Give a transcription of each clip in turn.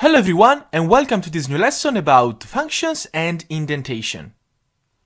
Hello everyone and welcome to this new lesson about functions and indentation.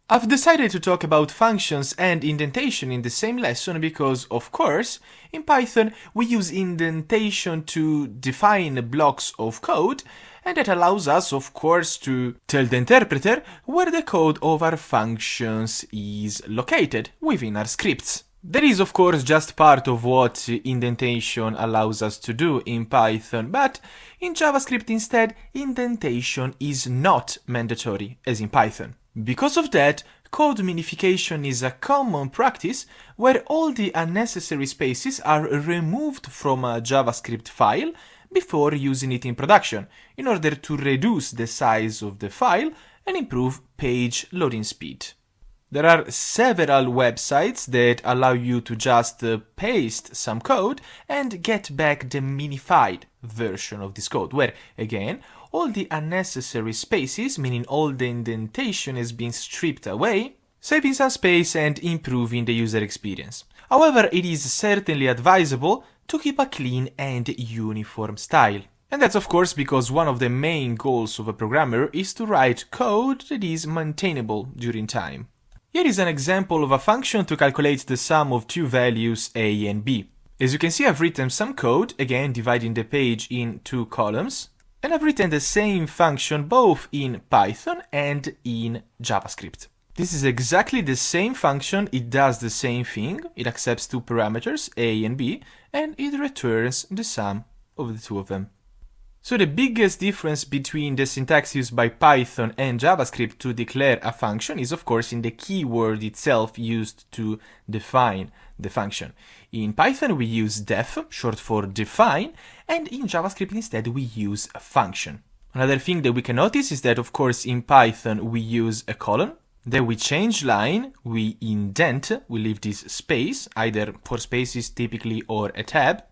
I've decided to talk about functions and indentation in the same lesson because, of course, in Python we use indentation to define blocks of code, and that allows us, of course, to tell the interpreter where the code of our functions is located within our scripts. That is, of course, just part of what indentation allows us to do in Python, but in JavaScript instead, indentation is not mandatory as in Python. Because of that, code minification is a common practice where all the unnecessary spaces are removed from a JavaScript file before using it in production, in order to reduce the size of the file and improve page loading speed. There are several websites that allow you to just paste some code and get back the minified version of this code, where, again, all the unnecessary spaces, meaning all the indentation, has been stripped away, saving some space and improving the user experience. However, it is certainly advisable to keep a clean and uniform style. And that's of course because one of the main goals of a programmer is to write code that is maintainable during time. Here is an example of a function to calculate the sum of two values a and b. As you can see, I've written some code, again dividing the page in two columns, and I've written the same function both in Python and in JavaScript. This is exactly the same function, it does the same thing, it accepts two parameters, a and b, and it returns the sum of the two of them. So the biggest difference between the syntax used by Python and JavaScript to declare a function is of course in the keyword itself used to define the function. In Python we use def, short for define, and in JavaScript instead we use a function. Another thing that we can notice is that of course in Python we use a colon, then we change line, we indent, we leave this space, either for spaces typically or a tab,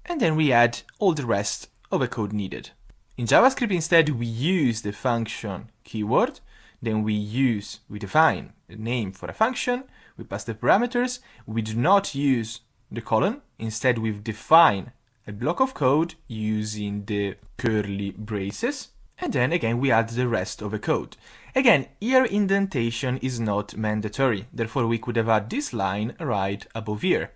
and then we add all the rest of the code needed. In JavaScript instead we use the function keyword, then we define the name for a function, we pass the parameters, we do not use the colon, instead we define a block of code using the curly braces, and then again we add the rest of the code. Again, here indentation is not mandatory, therefore we could have had this line right above here.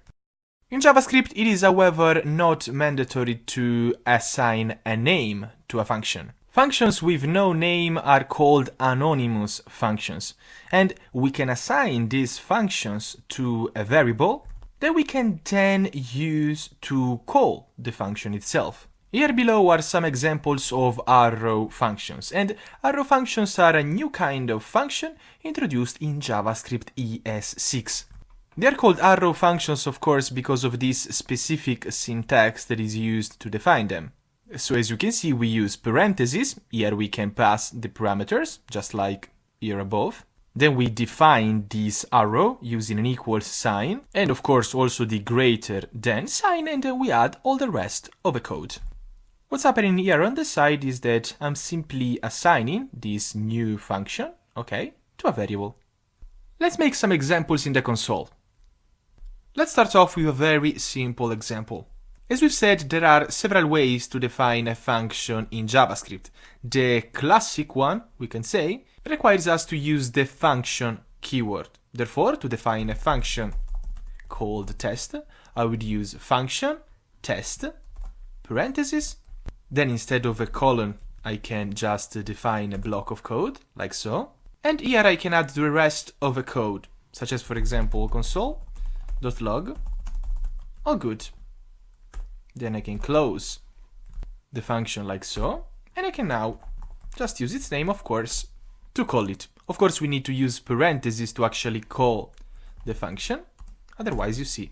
In JavaScript, it is, however, not mandatory to assign a name to a function. Functions with no name are called anonymous functions, and we can assign these functions to a variable that we can then use to call the function itself. Here below are some examples of arrow functions, and arrow functions are a new kind of function introduced in JavaScript ES6. They are called arrow functions, of course, because of this specific syntax that is used to define them. So as you can see, we use parentheses. Here we can pass the parameters, just like here above. Then we define this arrow using an equals sign, and of course also the greater than sign, and then we add all the rest of the code. What's happening here on the side is that I'm simply assigning this new function, okay, to a variable. Let's make some examples in the console. Let's start off with a very simple example. As we've said, there are several ways to define a function in JavaScript. The classic one, we can say, requires us to use the function keyword. Therefore, to define a function called test, I would use function test, parentheses, then instead of a colon, I can just define a block of code, like so. And here I can add the rest of the code, such as, for example, console.log, all good. Then I can close the function like so, and I can now just use its name, of course, to call it. Of course, we need to use parentheses to actually call the function, otherwise, you see,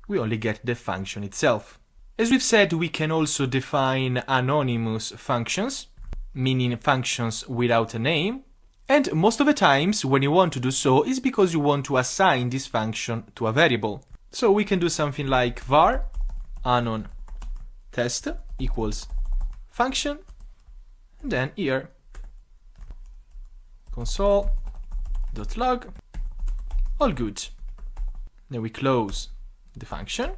we only get the function itself. As we've said, we can also define anonymous functions, meaning functions without a name. And most of the times, when you want to do so, is because you want to assign this function to a variable. So we can do something like var anon test equals function, and then here console.log, all good. Then we close the function,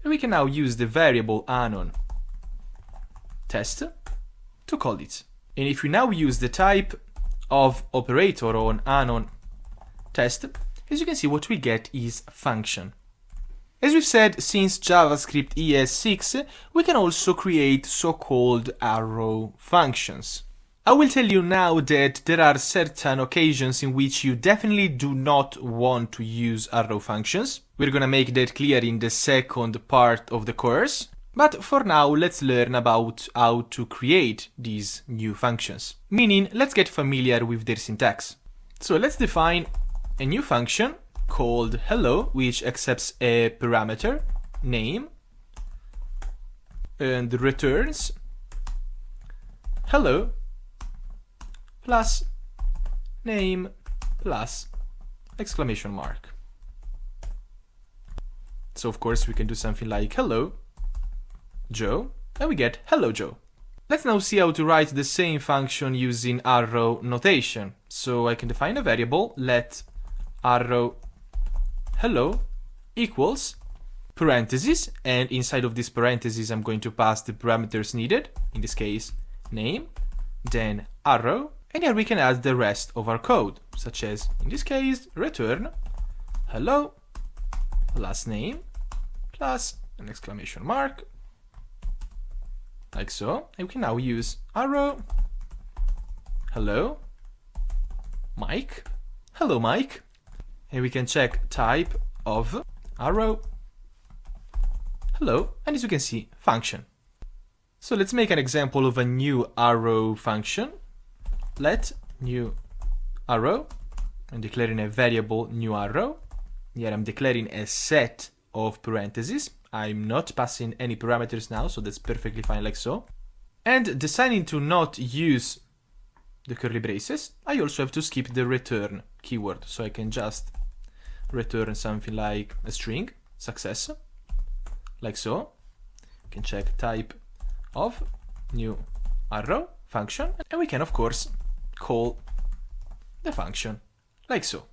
and we can now use the variable anon test to call it. And if we now use the type of operator on unknown test, as you can see, what we get is function. As we've said, since JavaScript ES6, we can also create so-called arrow functions. I will tell you now that there are certain occasions in which you definitely do not want to use arrow functions. We're gonna make that clear in the second part of the course. But for now, let's learn about how to create these new functions. Meaning, let's get familiar with their syntax. So let's define a new function called hello, which accepts a parameter, name, and returns hello plus name plus exclamation mark. So of course we can do something like hello Joe, and we get hello Joe. Let's now see how to write the same function using arrow notation. So I can define a variable, let arrow hello equals parentheses, and inside of this parentheses I'm going to pass the parameters needed, in this case name, then arrow, and here we can add the rest of our code, such as in this case return hello plus name plus an exclamation mark, like so. And we can now use arrow hello Mike, hello Mike, and we can check type of arrow hello, and as you can see, function. So let's make an example of a new arrow function. Let new arrow, I'm declaring a variable new arrow. Here I'm declaring a set of parentheses. I'm not passing any parameters now, so that's perfectly fine like so. And deciding to not use the curly braces, I also have to skip the return keyword. So I can just return something like a string, success, like so. You can check type of new arrow function, and we can of course call the function like so.